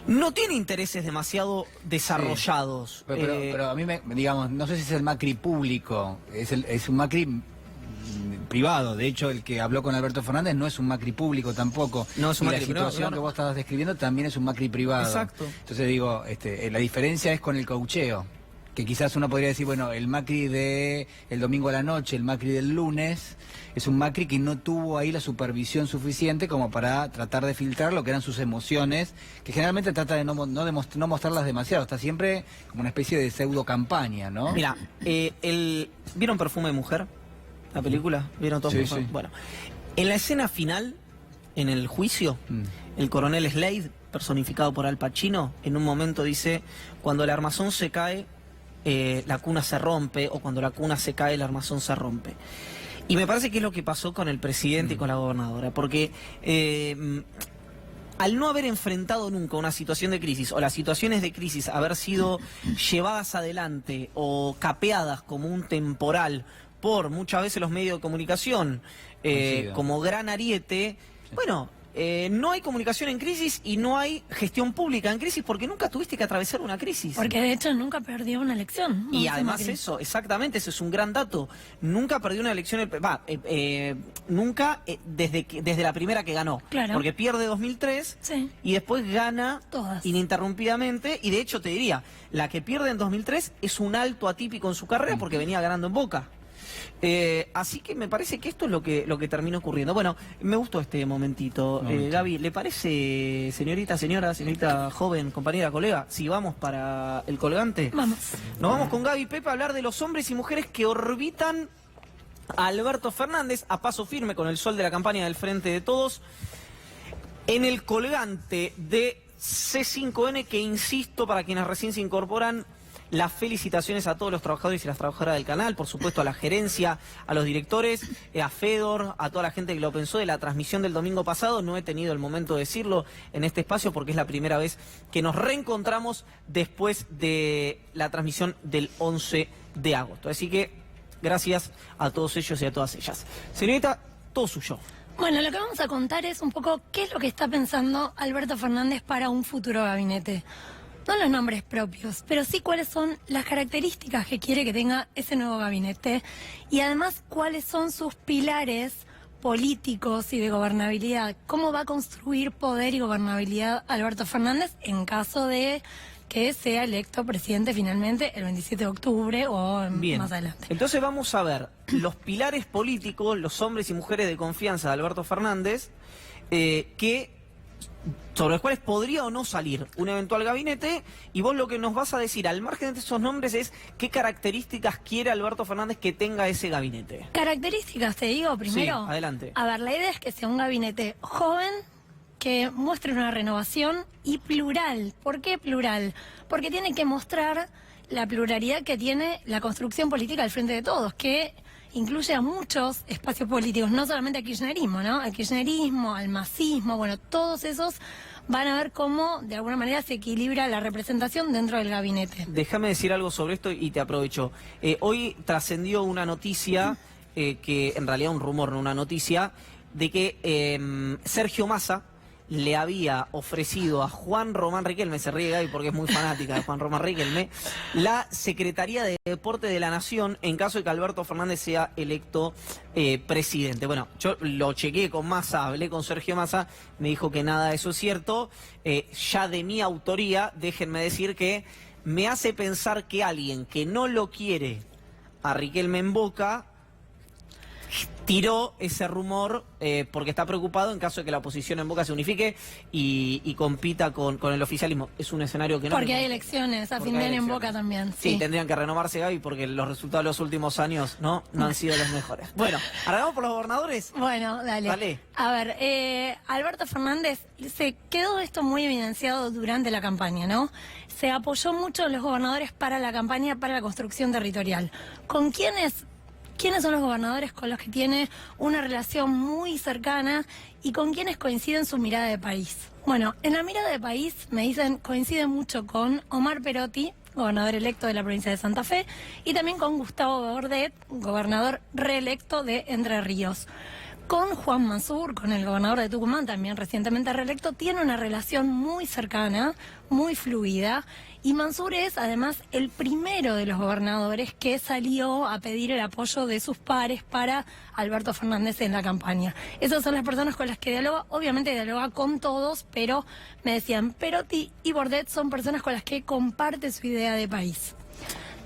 no tiene intereses demasiado desarrollados. Sí. Pero a mí, digamos, no sé si es el Macri público, es un Macri privado. De hecho, el que habló con Alberto Fernández no es un Macri público tampoco. No es un Macri privado. La situación que vos estabas describiendo también es un Macri privado. Exacto. Entonces digo, la diferencia es con el caucheo, que quizás uno podría decir, bueno, el Macri de el domingo a la noche, el Macri del lunes, es un Macri que no tuvo ahí la supervisión suficiente como para tratar de filtrar lo que eran sus emociones, que generalmente trata de no mostrarlas demasiado, está siempre como una especie de pseudo campaña, ¿no? Mira, ¿vieron Perfume de Mujer? ¿La película? ¿Vieron todos? Sí, sí. Bueno, en la escena final, en el juicio, el coronel Slade, personificado por Al Pacino, en un momento dice, cuando el armazón se cae, la cuna se rompe, o cuando la cuna se cae, el armazón se rompe. Y me parece que es lo que pasó con el presidente y con la gobernadora, porque al no haber enfrentado nunca una situación de crisis, o las situaciones de crisis haber sido llevadas adelante o capeadas como un temporal por muchas veces los medios de comunicación, como gran ariete, bueno, no hay comunicación en crisis y no hay gestión pública en crisis porque nunca tuviste que atravesar una crisis. Porque de hecho nunca perdió una elección. Y además eso, exactamente, ese es un gran dato. Nunca perdió una elección, nunca desde la primera que ganó. Claro. Porque pierde 2003 y después gana todas ininterrumpidamente. Y de hecho te diría, la que pierde en 2003 es un alto atípico en su carrera porque venía ganando en Boca. Así que me parece que esto es lo que terminó ocurriendo. Bueno, me gustó este momentito. Gaby, ¿le parece, señorita joven, compañera, colega, si vamos para el colgante? Vamos. Nos vamos con Gaby Pepe a hablar de los hombres y mujeres que orbitan a Alberto Fernández a paso firme con el sol de la campaña del Frente de Todos en el colgante de C5N, que insisto, para quienes recién se incorporan, las felicitaciones a todos los trabajadores y las trabajadoras del canal, por supuesto a la gerencia, a los directores, a Fedor, a toda la gente que lo pensó de la transmisión del domingo pasado. No he tenido el momento de decirlo en este espacio porque es la primera vez que nos reencontramos después de la transmisión del 11 de agosto. Así que gracias a todos ellos y a todas ellas. Señorita, todo suyo. Bueno, lo que vamos a contar es un poco qué es lo que está pensando Alberto Fernández para un futuro gabinete. No los nombres propios, pero sí cuáles son las características que quiere que tenga ese nuevo gabinete y además cuáles son sus pilares políticos y de gobernabilidad. ¿Cómo va a construir poder y gobernabilidad Alberto Fernández en caso de que sea electo presidente finalmente el 27 de octubre o más adelante? Entonces vamos a ver los pilares políticos, los hombres y mujeres de confianza de Alberto Fernández, sobre los cuales podría o no salir un eventual gabinete, y vos lo que nos vas a decir al margen de esos nombres es qué características quiere Alberto Fernández que tenga ese gabinete. Características, te digo primero. Sí, adelante. A ver, la idea es que sea un gabinete joven, que muestre una renovación y plural. ¿Por qué plural? Porque tiene que mostrar la pluralidad que tiene la construcción política del Frente de Todos, que incluye a muchos espacios políticos, no solamente al kirchnerismo, ¿no? Al kirchnerismo, al masismo, bueno, todos esos van a ver cómo de alguna manera se equilibra la representación dentro del gabinete. Déjame decir algo sobre esto y te aprovecho. Hoy trascendió una noticia, que en realidad un rumor, no una noticia, de que Sergio Massa le había ofrecido a Juan Román Riquelme, se ríe Gaby porque es muy fanática de Juan Román Riquelme, la Secretaría de Deporte de la Nación en caso de que Alberto Fernández sea electo presidente. Bueno, yo lo chequeé con Massa, hablé con Sergio Massa, me dijo que nada de eso es cierto. Ya de mi autoría, déjenme decir que me hace pensar que alguien que no lo quiere a Riquelme en Boca tiró ese rumor porque está preocupado en caso de que la oposición en Boca se unifique y compita con el oficialismo. Es un escenario que no... Porque hay elecciones a fin de año en Boca también. Sí, tendrían que renovarse, Gaby, porque los resultados de los últimos años no han sido los mejores. Bueno, ¿arrancamos por los gobernadores? Bueno, dale. Dale. A ver, Alberto Fernández, se quedó esto muy evidenciado durante la campaña, ¿no? Se apoyó mucho en los gobernadores para la campaña, para la construcción territorial. ¿Con quiénes son los gobernadores con los que tiene una relación muy cercana y con quienes coinciden su mirada de país? Bueno, en la mirada de país, me dicen, coincide mucho con Omar Perotti, gobernador electo de la provincia de Santa Fe, y también con Gustavo Bordet, gobernador reelecto de Entre Ríos. Con Juan Mansur, con el gobernador de Tucumán, también recientemente reelecto, tiene una relación muy cercana, muy fluida, y Mansur es además el primero de los gobernadores que salió a pedir el apoyo de sus pares para Alberto Fernández en la campaña. Esas son las personas con las que dialoga, obviamente dialoga con todos, pero me decían, Perotti y Bordet son personas con las que comparte su idea de país.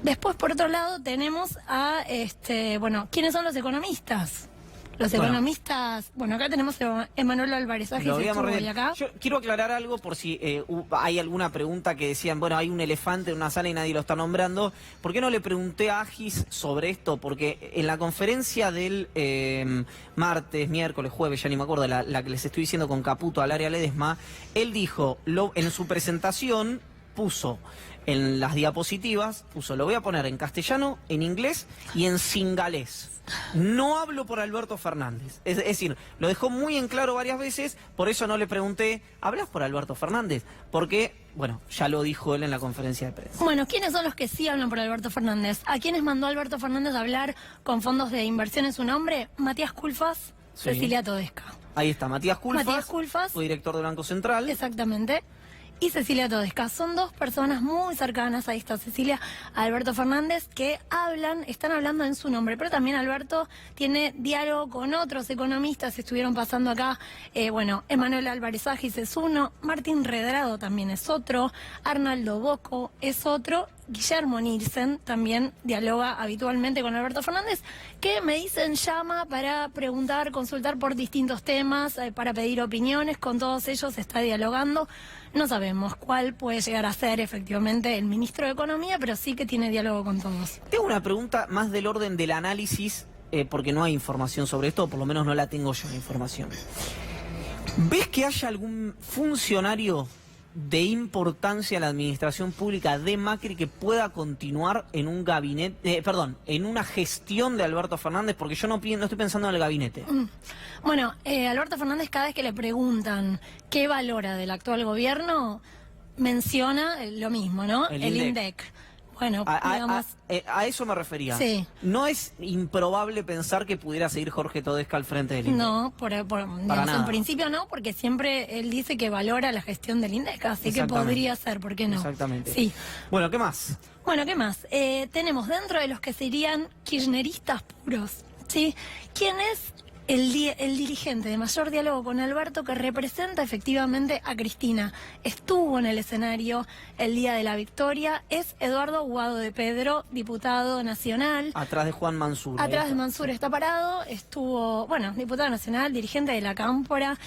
Después, por otro lado, tenemos a, ¿quiénes son los economistas? Los economistas, bueno, acá tenemos a Emanuel Álvarez, Yo quiero aclarar algo por si hay alguna pregunta que decían, bueno, hay un elefante en una sala y nadie lo está nombrando. ¿Por qué no le pregunté a Agis sobre esto? Porque en la conferencia del martes, miércoles, jueves, ya ni me acuerdo, la que les estoy diciendo con Caputo al área Ledesma, él dijo, en su presentación puso en las diapositivas, lo voy a poner en castellano, en inglés y en singalés. No hablo por Alberto Fernández. Es decir, lo dejó muy en claro varias veces, por eso no le pregunté, ¿hablas por Alberto Fernández? Porque, bueno, ya lo dijo él en la conferencia de prensa. Bueno, ¿quiénes son los que sí hablan por Alberto Fernández? ¿A quiénes mandó Alberto Fernández a hablar con fondos de inversión en su nombre? Matías Culfas, Sí. Cecilia Todesca. Ahí está, Matías Culfas, fue director del Banco Central. Exactamente. Y Cecilia Todesca. Son dos personas muy cercanas, ahí está Cecilia, a Alberto Fernández, que están hablando en su nombre. Pero también Alberto tiene diálogo con otros economistas, estuvieron pasando acá, Emanuel Álvarez Agis es uno, Martín Redrado también es otro, Arnaldo Bocco es otro, Guillermo Nielsen también dialoga habitualmente con Alberto Fernández, que me dicen llama para preguntar, consultar por distintos temas, para pedir opiniones, con todos ellos está dialogando. No sabemos cuál puede llegar a ser efectivamente el ministro de Economía, pero sí que tiene diálogo con todos. Tengo una pregunta más del orden del análisis, porque no hay información sobre esto, o por lo menos no la tengo yo la información. ¿Ves que haya algún funcionario de importancia en la administración pública de Macri que pueda continuar en un gabinete, en una gestión de Alberto Fernández? Porque yo no estoy pensando en el gabinete. Bueno, Alberto Fernández, cada vez que le preguntan qué valora del actual gobierno, menciona lo mismo, ¿no? El INDEC. Bueno, a eso me refería. Sí. ¿No es improbable pensar que pudiera seguir Jorge Todesca al frente del INDEC? No, en principio no, porque siempre él dice que valora la gestión del INDEC, así que podría ser, ¿por qué no? Exactamente. Sí. Bueno, ¿qué más? Tenemos dentro de los que serían kirchneristas puros, ¿sí? ¿Quién es el dirigente de mayor diálogo con Alberto que representa efectivamente a Cristina? Estuvo en el escenario el día de la victoria, es Eduardo Guado de Pedro, diputado nacional. Atrás de Juan Mansur. Atrás de Mansur está parado, estuvo, diputado nacional, dirigente de la Cámpora.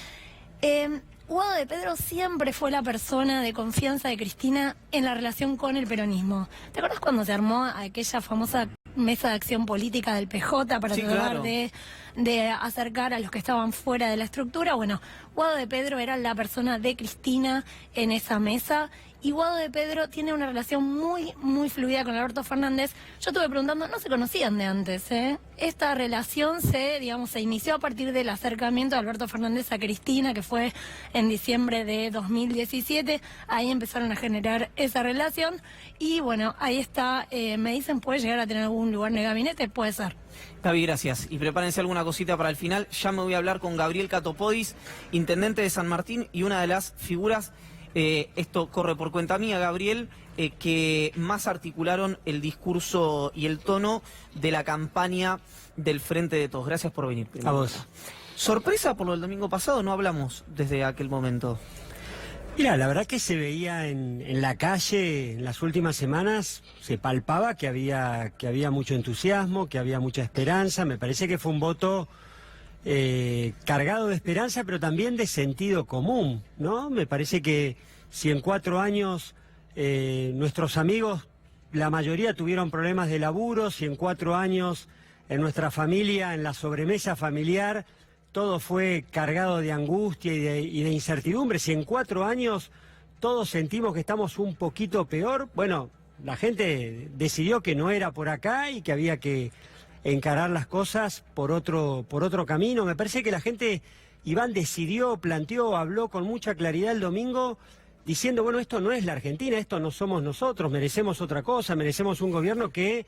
Guado de Pedro siempre fue la persona de confianza de Cristina en la relación con el peronismo. ¿Te acuerdas cuando se armó aquella famosa mesa de acción política del PJ para tratar de acercar a los que estaban fuera de la estructura? Bueno, Guado de Pedro era la persona de Cristina en esa mesa. Y Guado de Pedro tiene una relación muy, muy fluida con Alberto Fernández. Yo estuve preguntando, no se conocían de antes, ¿eh? Esta relación se inició a partir del acercamiento de Alberto Fernández a Cristina, que fue en diciembre de 2017. Ahí empezaron a generar esa relación. Y bueno, ahí está, me dicen, ¿puede llegar a tener algún lugar en el gabinete? Puede ser. Gaby, gracias. Y prepárense alguna cosita para el final. Ya me voy a hablar con Gabriel Catopodis, intendente de San Martín, y una de las figuras... esto corre por cuenta mía, Gabriel, que más articularon el discurso y el tono de la campaña del Frente de Todos. Gracias por venir. A vos. ¿Sorpresa por lo del domingo pasado? No hablamos desde aquel momento. Mira, la verdad que se veía en la calle en las últimas semanas, se palpaba que había mucho entusiasmo, que había mucha esperanza. Me parece que fue un voto cargado de esperanza, pero también de sentido común, ¿no? Me parece que si en 4 años nuestros amigos, la mayoría tuvieron problemas de laburo, si en 4 años en nuestra familia, en la sobremesa familiar, todo fue cargado de angustia y de incertidumbre. Si en 4 años todos sentimos que estamos un poquito peor, bueno, la gente decidió que no era por acá y que había que encarar las cosas por otro camino. Me parece que la gente, Iván, decidió, planteó, habló con mucha claridad el domingo, diciendo, bueno, esto no es la Argentina, esto no somos nosotros, merecemos otra cosa, merecemos un gobierno que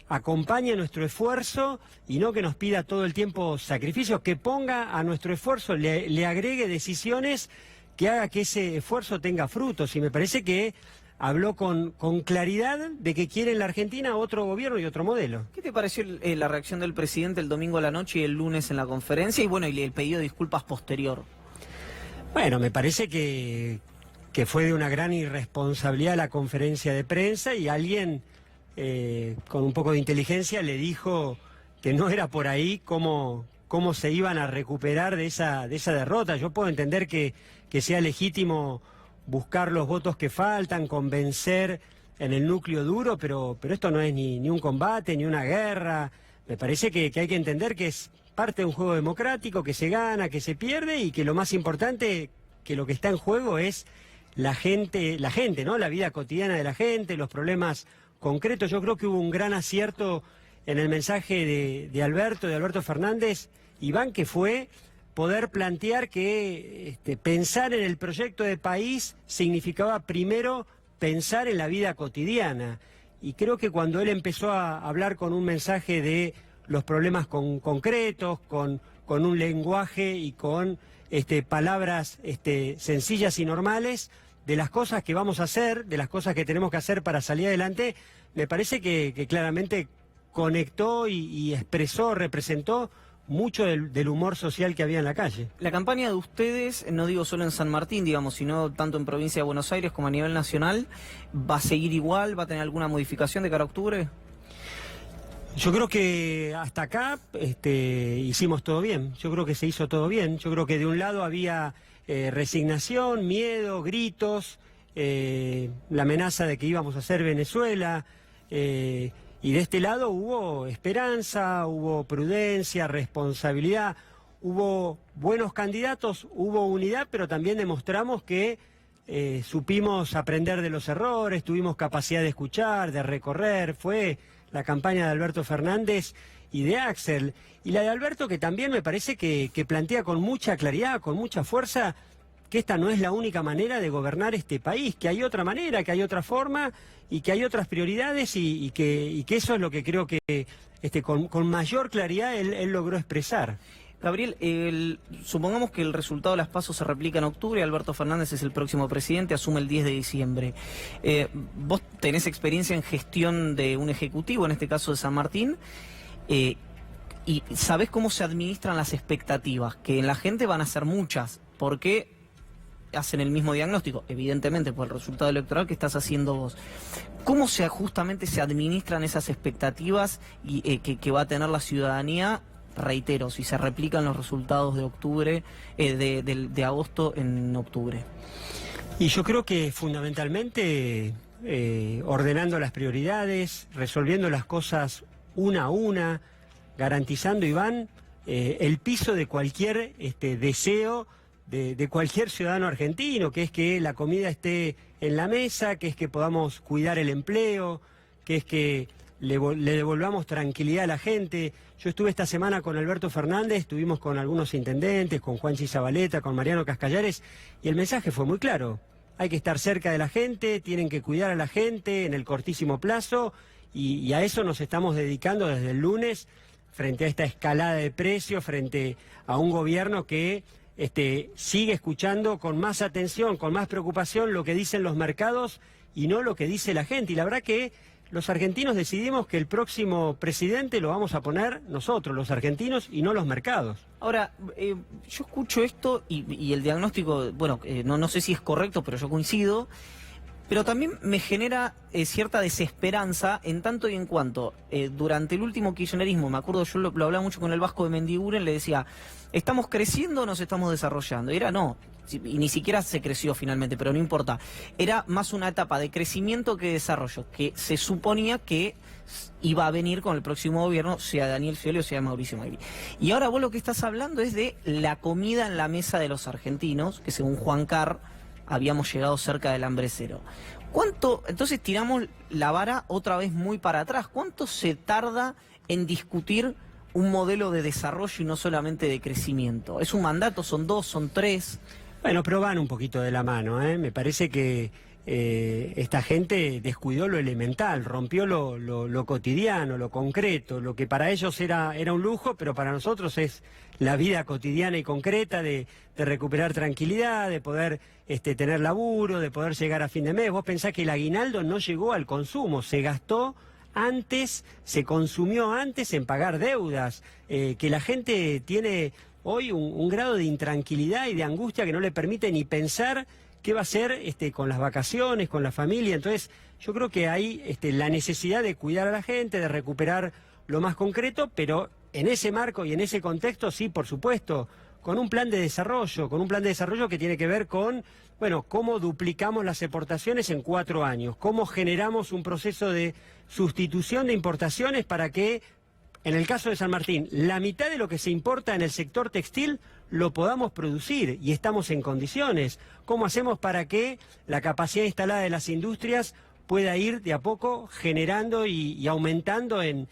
acompañe nuestro esfuerzo y no que nos pida todo el tiempo sacrificios, que ponga a nuestro esfuerzo, le agregue decisiones que haga que ese esfuerzo tenga frutos. Y me parece que habló con claridad de que quiere en la Argentina otro gobierno y otro modelo. ¿Qué te pareció la reacción del presidente el domingo a la noche y el lunes en la conferencia? Y bueno, y el pedido de disculpas posterior. Bueno, me parece que fue de una gran irresponsabilidad la conferencia de prensa y alguien con un poco de inteligencia le dijo que no era por ahí cómo se iban a recuperar de esa derrota. Yo puedo entender que sea legítimo buscar los votos que faltan, convencer en el núcleo duro, pero esto no es ni un combate, ni una guerra. Me parece que hay que entender que es parte de un juego democrático, que se gana, que se pierde y que lo más importante, que lo que está en juego es la gente, ¿no? La vida cotidiana de la gente, los problemas concretos. Yo creo que hubo un gran acierto en el mensaje de Alberto Fernández, Iván, que fue poder plantear que pensar en el proyecto de país significaba primero pensar en la vida cotidiana. Y creo que cuando él empezó a hablar con un mensaje de los problemas concretos, con un lenguaje y con palabras sencillas y normales, de las cosas que vamos a hacer, de las cosas que tenemos que hacer para salir adelante, me parece que claramente conectó y expresó, representó mucho del humor social que había en la calle. La campaña de ustedes, no digo solo en San Martín, digamos, sino tanto en provincia de Buenos Aires como a nivel nacional, ¿va a seguir igual? ¿Va a tener alguna modificación de cara a octubre? Yo creo que hasta acá hicimos todo bien, yo creo que se hizo todo bien, yo creo que de un lado había resignación, miedo, gritos, la amenaza de que íbamos a hacer Venezuela, y de este lado hubo esperanza, hubo prudencia, responsabilidad, hubo buenos candidatos, hubo unidad, pero también demostramos que supimos aprender de los errores, tuvimos capacidad de escuchar, de recorrer. Fue la campaña de Alberto Fernández y de Axel. Y la de Alberto, que también me parece que plantea con mucha claridad, con mucha fuerza, que esta no es la única manera de gobernar este país, que hay otra manera, que hay otra forma y que hay otras prioridades y que eso es lo que creo que con mayor claridad él logró expresar. Gabriel, supongamos que el resultado de las PASO se replica en octubre, Alberto Fernández es el próximo presidente, asume el 10 de diciembre. Vos tenés experiencia en gestión de un ejecutivo, en este caso de San Martín, y sabés cómo se administran las expectativas, que en la gente van a ser muchas, porque hacen el mismo diagnóstico, evidentemente por el resultado electoral que estás haciendo vos. ¿Cómo justamente se administran esas expectativas y que va a tener la ciudadanía? Reitero, si se replican los resultados de octubre, de agosto en octubre. Y yo creo que fundamentalmente ordenando las prioridades, resolviendo las cosas una a una, garantizando, Iván, el piso de cualquier deseo de cualquier ciudadano argentino, que es que la comida esté en la mesa, que es que podamos cuidar el empleo, que es que le devolvamos tranquilidad a la gente. Yo estuve esta semana con Alberto Fernández, estuvimos con algunos intendentes, con Juanchi Zabaleta, con Mariano Cascallares, y el mensaje fue muy claro. Hay que estar cerca de la gente, tienen que cuidar a la gente en el cortísimo plazo, y a eso nos estamos dedicando desde el lunes, frente a esta escalada de precios, frente a un gobierno que sigue escuchando con más atención, con más preocupación lo que dicen los mercados y no lo que dice la gente. Y la verdad que los argentinos decidimos que el próximo presidente lo vamos a poner nosotros, los argentinos, y no los mercados. Ahora, yo escucho esto y el diagnóstico, bueno, no sé si es correcto, pero yo coincido. Pero también me genera cierta desesperanza en tanto y en cuanto durante el último kirchnerismo, me acuerdo, yo lo hablaba mucho con el Vasco de Mendiguren, le decía, ¿estamos creciendo o nos estamos desarrollando? Y era no, y ni siquiera se creció finalmente, pero no importa. Era más una etapa de crecimiento que de desarrollo, que se suponía que iba a venir con el próximo gobierno, sea Daniel Scioli o sea Mauricio Macri. Y ahora vos lo que estás hablando es de la comida en la mesa de los argentinos, que según Juan Carr, habíamos llegado cerca del hambre cero. ¿Cuánto, entonces tiramos la vara otra vez muy para atrás? ¿Cuánto se tarda en discutir un modelo de desarrollo y no solamente de crecimiento? ¿Es un mandato? ¿Son 2? ¿Son 3? Bueno, pero van un poquito de la mano, ¿eh? Me parece que esta gente descuidó lo elemental, rompió lo cotidiano, lo concreto, lo que para ellos era un lujo, pero para nosotros es la vida cotidiana y concreta de recuperar tranquilidad, de poder tener laburo, de poder llegar a fin de mes. Vos pensás que el aguinaldo no llegó al consumo, se gastó antes, se consumió antes en pagar deudas, que la gente tiene hoy un grado de intranquilidad y de angustia que no le permite ni pensar qué va a hacer con las vacaciones, con la familia. Entonces, yo creo que hay la necesidad de cuidar a la gente, de recuperar lo más concreto, pero en ese marco y en ese contexto, sí, por supuesto, con un plan de desarrollo que tiene que ver con, bueno, cómo duplicamos las exportaciones en 4 años, cómo generamos un proceso de sustitución de importaciones para que, en el caso de San Martín, la mitad de lo que se importa en el sector textil lo podamos producir y estamos en condiciones. ¿Cómo hacemos para que la capacidad instalada de las industrias pueda ir de a poco generando y aumentando en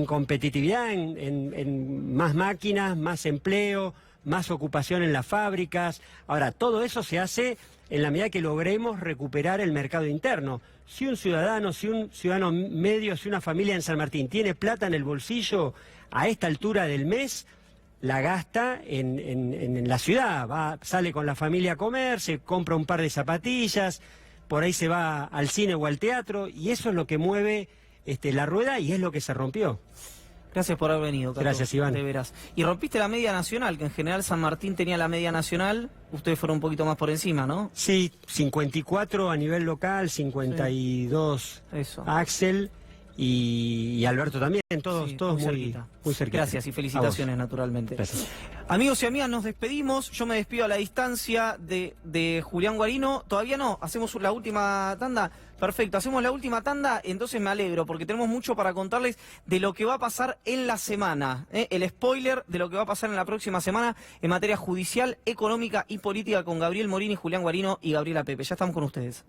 competitividad, en más máquinas, más empleo, más ocupación en las fábricas? Ahora, todo eso se hace en la medida que logremos recuperar el mercado interno. Si un ciudadano medio, si una familia en San Martín tiene plata en el bolsillo a esta altura del mes, la gasta en la ciudad, sale con la familia a comer, se compra un par de zapatillas, por ahí se va al cine o al teatro, y eso es lo que mueve la rueda y es lo que se rompió. Gracias por haber venido, Cato. Gracias, Iván. De veras. Y rompiste la media nacional, que en general San Martín tenía la media nacional, ustedes fueron un poquito más por encima, ¿no? Sí, 54 a nivel local, 52 Eso. Axel y Alberto también, todos muy cerquita. Gracias y felicitaciones, naturalmente. Gracias. Amigos y amigas, nos despedimos. Yo me despido a la distancia de Julián Guarino. Todavía no, hacemos la última tanda. Perfecto, hacemos la última tanda, entonces me alegro porque tenemos mucho para contarles de lo que va a pasar en la semana. El spoiler de lo que va a pasar en la próxima semana en materia judicial, económica y política con Gabriel Morín y Julián Guarino y Gabriela Pepe. Ya estamos con ustedes.